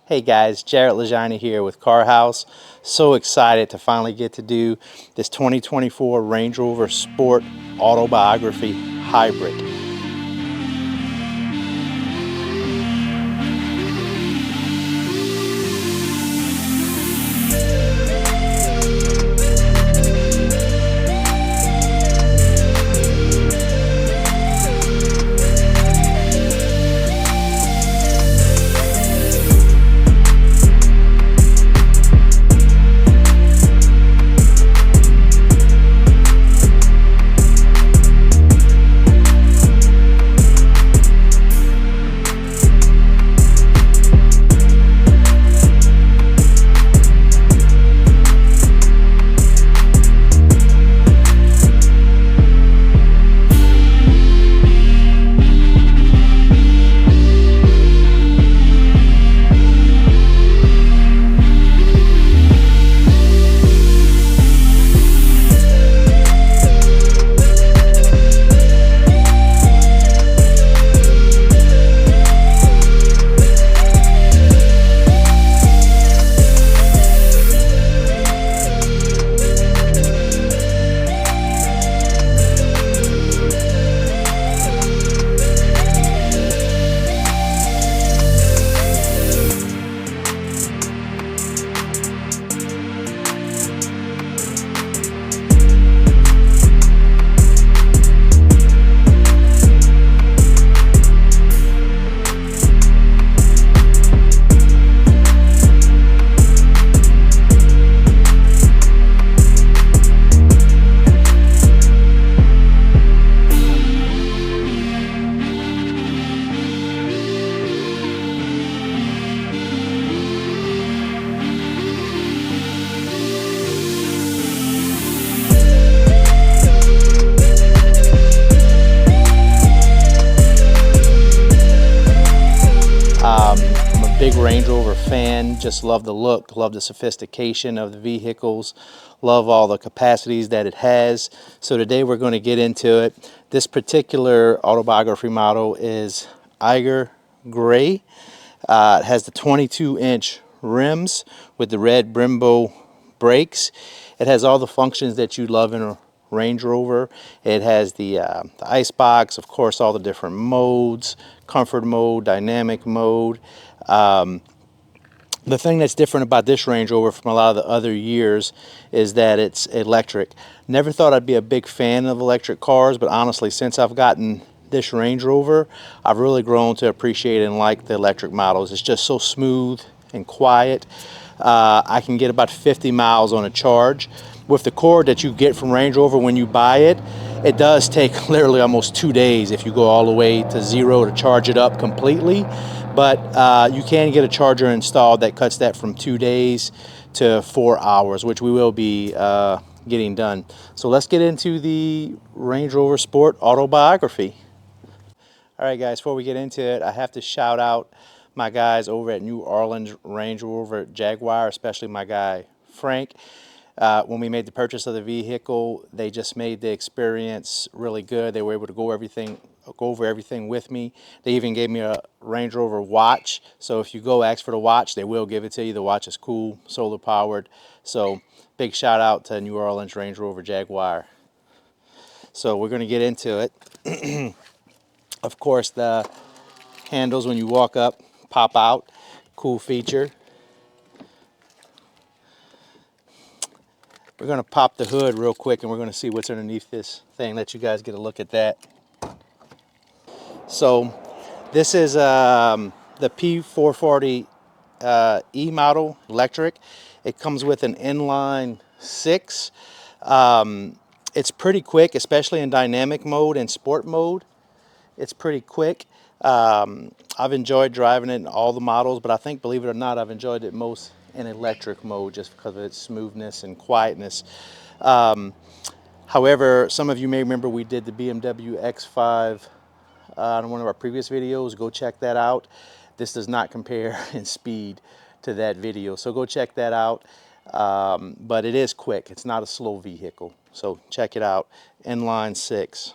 Hey guys, Jarrett Lajani here with Car House. So excited to finally get to do this 2024 Range Rover Sport Autobiography Hybrid. I'm a big Range Rover fan, just love the look, love the sophistication of the vehicles, love all the capacities that it has. So today we're going to get into it. This particular autobiography model is Eiger Gray. It has the 22-inch rims with the red Brembo brakes. It has all the functions that you love in a Range Rover. It has the ice box, of course, all the different modes, comfort mode, dynamic mode. The thing that's different about this Range Rover from a lot of the other years is that it's electric. Never thought I'd be a big fan of electric cars, but honestly, since I've gotten this Range Rover, I've really grown to appreciate and like the electric models. It's just so smooth and quiet. I can get about 50 miles on a charge. With the cord that you get from Range Rover when you buy it, it does take literally almost 2 days if you go all the way to zero to charge it up completely. But you can get a charger installed that cuts that from 2 days to 4 hours, which we will be getting done. So let's get into the Range Rover Sport Autobiography. All right, guys, before we get into it, I have to shout out my guys over at New Orleans Range Rover Jaguar, especially my guy Frank. When we made the purchase of the vehicle, they just made the experience really good. They were able to go over everything with me. They even gave me a Range Rover watch. So if you go ask for the watch, they will give it to you. The watch is cool, solar powered. So big shout out to New Orleans Range Rover Jaguar. So we're going to get into it. Of course, the handles when you walk up pop out. Cool feature. We're going to pop the hood real quick and we're going to see what's underneath this thing. Let you guys get a look at that. So this is the P440 E model electric. It comes with an inline 6. It's pretty quick, especially in dynamic mode and sport mode. It's pretty quick. I've enjoyed driving it in all the models, but I think, believe it or not, I've enjoyed it most in electric mode just because of its smoothness and quietness. However, some of you may remember we did the BMW X5 on one of our previous videos. Go check that out. This does not compare in speed to that video, so go check that out. But it is quick. It's not a slow vehicle, so check it out. Inline 6.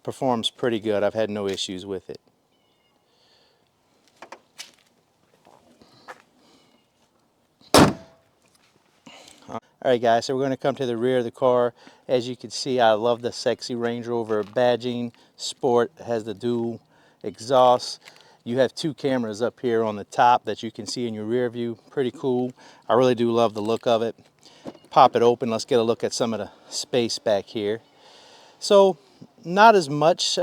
Performs pretty good. I've had no issues with it. Alright guys, so we're going to come to the rear of the car. As you can see, I love the sexy Range Rover badging. Sport has the dual exhaust. You have two cameras up here on the top that you can see in your rear view. Pretty cool. I really do love the look of it. Pop it open. Let's get a look at some of the space back here. So not as much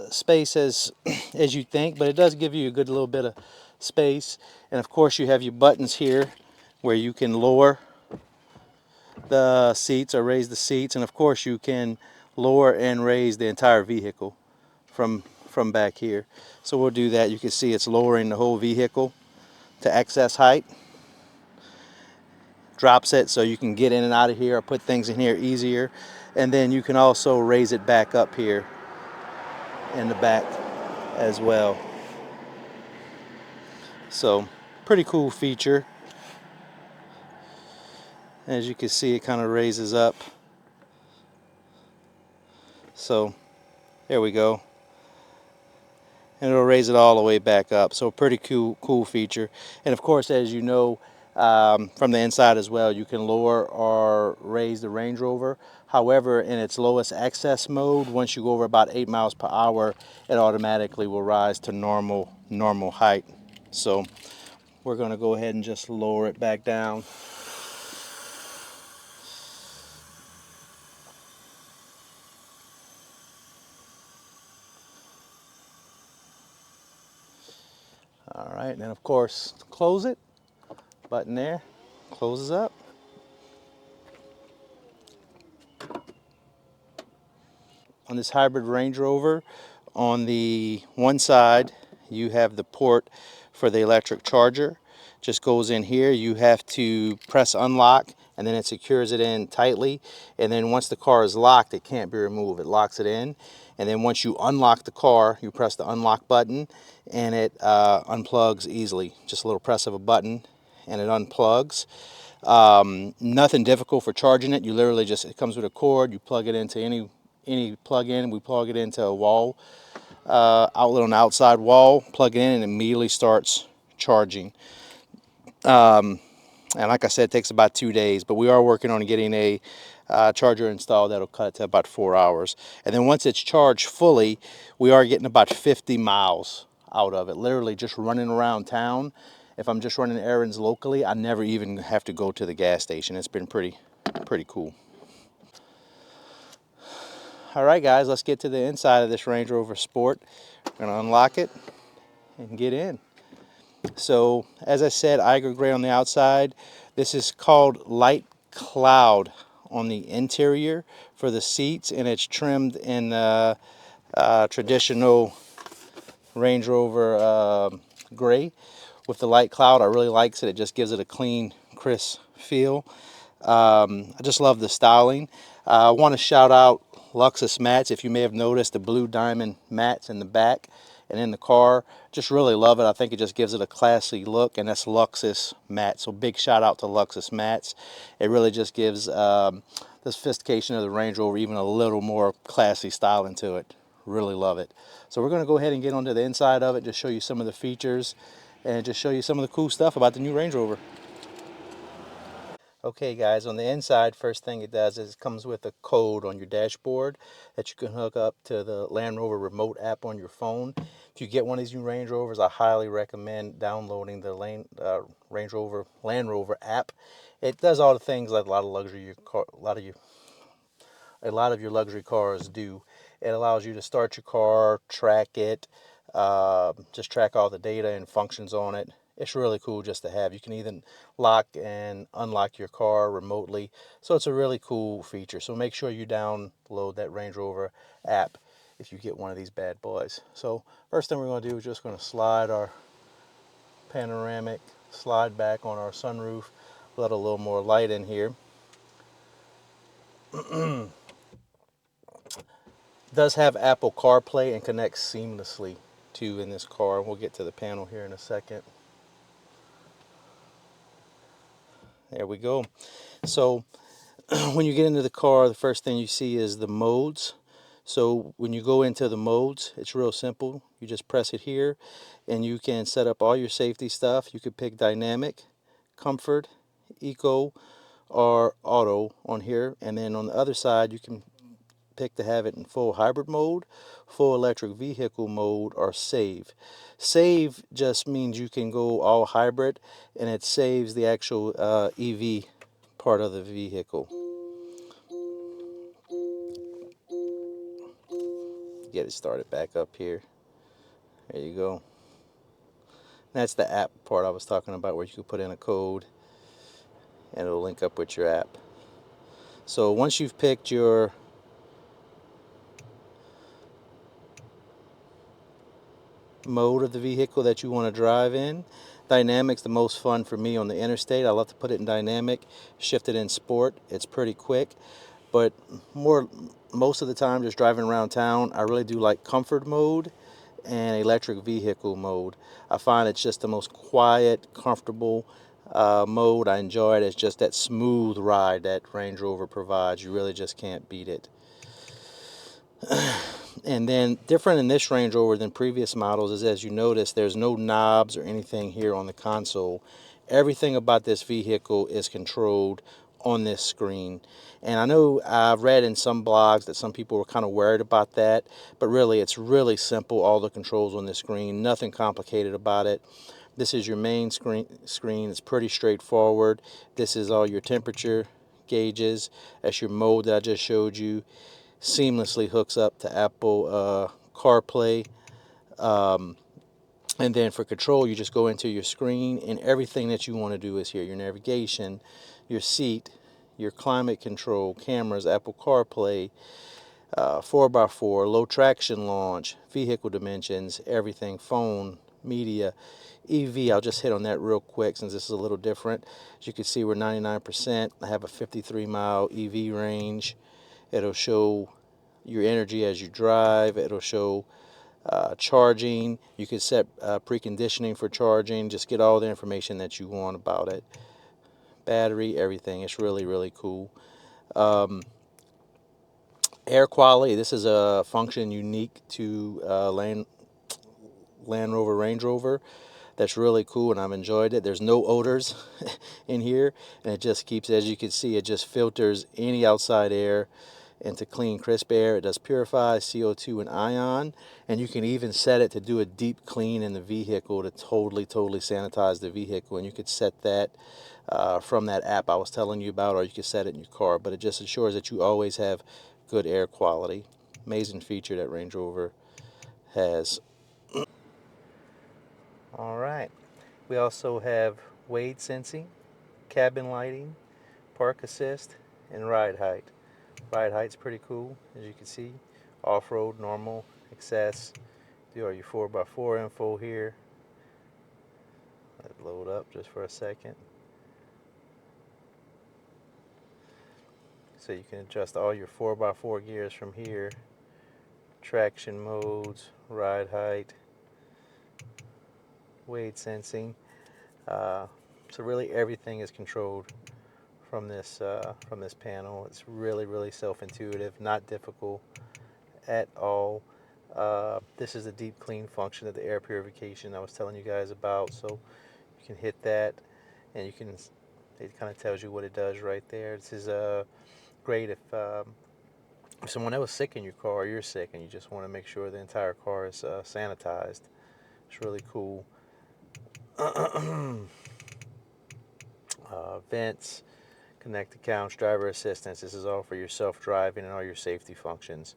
space as as you think, but it does give you a good little bit of space. And of course you have your buttons here where you can lower the seats or raise the seats, and of course you can lower and raise the entire vehicle from back here. So we'll do that. You can see it's lowering the whole vehicle to excess height. Drops it so you can get in and out of here or put things in here easier. And then you can also raise it back up here in the back as well. So pretty cool feature. As you can see, it kind of raises up. So there we go. And it'll raise it all the way back up. So pretty cool feature. And of course, as you know, from the inside as well, you can lower or raise the Range Rover. However, in its lowest access mode, once you go over about 8 miles per hour, it automatically will rise to normal height. So we're going to go ahead and just lower it back down. All right, and then of course, close it. Button there, closes up. On this hybrid Range Rover, on the one side you have the port for the electric charger. Just goes in here. You have to press unlock and then it secures it in tightly, and then once the car is locked it can't be removed. It locks it in, and then once you unlock the car you press the unlock button and it unplugs easily. Just a little press of a button and it unplugs. Nothing difficult for charging it. You literally just, it comes with a cord, you plug it into any plug-in. We plug it into a wall outlet on the outside wall, plug it in, and it immediately starts charging. And like I said, it takes about 2 days, but we are working on getting a charger installed that'll cut it to about 4 hours. And then once it's charged fully, we are getting about 50 miles out of it, literally just running around town. If I'm just running errands locally, I never even have to go to the gas station. It's been pretty cool. All right, guys, let's get to the inside of this Range Rover Sport. We're going to unlock it and get in. So, as I said, Iger Gray on the outside. This is called Light Cloud on the interior for the seats, and it's trimmed in traditional Range Rover gray with the light cloud. I really likes it. It just gives it a clean, crisp feel. I just love the styling. I want to shout out Luxus mats. If you may have noticed the blue diamond mats in the back and in the car, just really love it. I think it just gives it a classy look, and that's Luxus mats. So big shout out to Luxus mats. It really just gives the sophistication of the Range Rover even a little more classy styling to it. Really love it. So we're going to go ahead and get onto the inside of it, just show you some of the features and just show you some of the cool stuff about the new Range Rover. Okay guys, on the inside, first thing it does is it comes with a code on your dashboard that you can hook up to the Land Rover remote app on your phone. If you get one of these new Range Rovers, I highly recommend downloading the Range Rover Land Rover app. It does all the things like a lot of your luxury cars do. It allows you to start your car, track it, just track all the data and functions on it. It's really cool just to have. You can even lock and unlock your car remotely. So it's a really cool feature. So make sure you download that Range Rover app if you get one of these bad boys. So first thing we're going to do is just going to slide our panoramic slide back on our sunroof, let a little more light in here. Does have Apple CarPlay and connects seamlessly to in this car. We'll get to the panel here in a second. There we go. So when you get into the car, the first thing you see is the modes. So when you go into the modes, it's real simple. You just press it here and you can set up all your safety stuff. You could pick dynamic, comfort, eco, or auto on here, and then on the other side you can pick to have it in full hybrid mode, full electric vehicle mode, or save. Save just means you can go all hybrid, and it saves the actual EV part of the vehicle. Get it started back up here. There you go. That's the app part I was talking about, where you can put in a code and it'll link up with your app. So once you've picked your mode of the vehicle that you want to drive in, dynamic's the most fun for me on the interstate. I love to put it in dynamic, shift it in sport. It's pretty quick, but most of the time just driving around town, I really do like comfort mode and electric vehicle mode. I find it's just the most quiet, comfortable mode. I enjoy it. It's just that smooth ride that Range Rover provides. You really just can't beat it. And then different in this Range Rover than previous models is, as you notice, there's no knobs or anything here on the console. Everything about this vehicle is controlled on this screen. And I know I've read in some blogs that some people were kind of worried about that, but really it's really simple. All the controls on this screen, nothing complicated about it. This is your main screen. It's pretty straightforward. This is all your temperature gauges. That's your mode that I just showed you. Seamlessly hooks up to Apple CarPlay. And then for control, you just go into your screen, and everything that you want to do is here. Your navigation, your seat, your climate control, cameras, Apple CarPlay, 4x4, low traction launch, vehicle dimensions, everything, phone, media, EV. I'll just hit on that real quick since this is a little different. As you can see, we're 99%. I have a 53-mile EV range. It'll show your energy as you drive. It'll show charging. You can set preconditioning for charging. Just get all the information that you want about it. Battery, everything. It's really, really cool. Air quality. This is a function unique to Land Rover, Range Rover. That's really cool, and I've enjoyed it. There's no odors in here, and it just keeps, as you can see, it just filters any outside air into clean, crisp air. It does purify CO2 and ion, and you can even set it to do a deep clean in the vehicle to totally sanitize the vehicle, and you could set that from that app I was telling you about, or you could set it in your car, but it just ensures that you always have good air quality. Amazing feature that Range Rover has. All right. We also have wade sensing, cabin lighting, park assist, and ride height. Ride height's pretty cool, as you can see. Off-road, normal, excess. Do all your 4x4 info here. Let it load up just for a second. So you can adjust all your 4x4 gears from here. Traction modes, ride height, wade sensing. So really everything is controlled from this panel. It's really self-intuitive, not difficult at all. This is the deep clean function of the air purification I was telling you guys about. So you can hit that, and you can. It kind of tells you what it does right there. This is great if someone else is sick in your car, or you're sick, and you just want to make sure the entire car is sanitized. It's really cool. Vents, connect accounts, driver assistance. This is all for your self-driving and all your safety functions.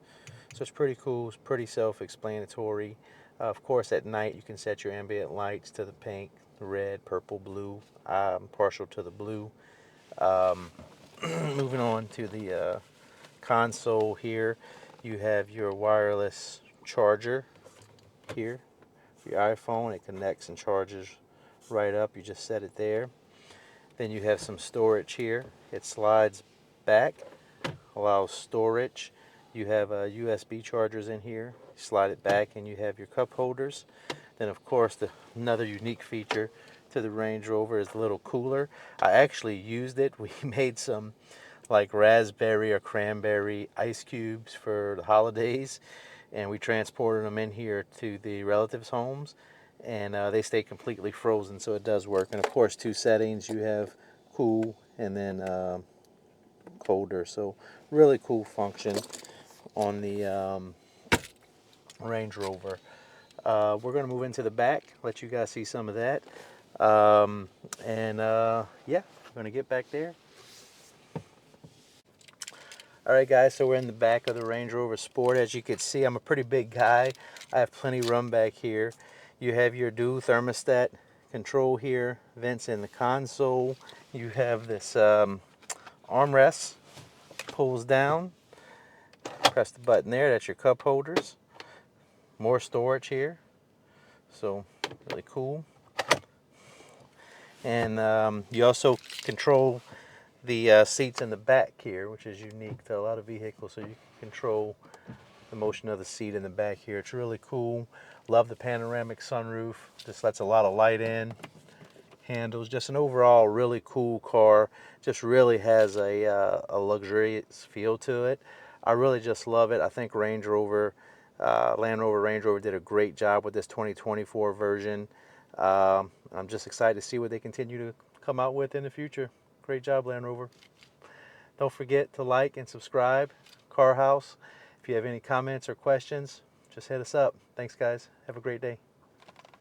So it's pretty cool. It's pretty self-explanatory. Of course, at night you can set your ambient lights to the pink, red, purple, blue. I'm partial to the blue. Moving on to the console here, you have your wireless charger here. Your iPhone, it connects and charges right up. You just set it there. Then you have some storage here. It slides back, allows storage. You have USB chargers in here. Slide it back and you have your cup holders. Then of course another unique feature to the Range Rover is the little cooler. I actually used it. We made some like raspberry or cranberry ice cubes for the holidays, and we transported them in here to the relatives' homes, and they stay completely frozen, so it does work. And of course, two settings. You have cool and then folder. So really cool function on the Range Rover. We're going to move into the back, let you guys see some of that. Yeah, I'm going to get back there. All right, guys, so we're in the back of the Range Rover Sport. As you can see, I'm a pretty big guy. I have plenty of room back here. You have your dual thermostat control here, vents in the console. You have this armrest, pulls down. Press the button there, that's your cup holders. More storage here, so really cool. And you also control the seats in the back here, which is unique to a lot of vehicles, so you can control the motion of the seat in the back here. It's really cool. Love the panoramic sunroof, just lets a lot of light in. Handles, just an overall really cool car. Just really has a luxurious feel to it. I really just love it. I think Range Rover, Land Rover Range Rover did a great job with this 2024 version. I'm just excited to see what they continue to come out with in the future. Great job, Land Rover. Don't forget to like and subscribe, Car House. If you have any comments or questions, just hit us up. Thanks, guys. Have a great day.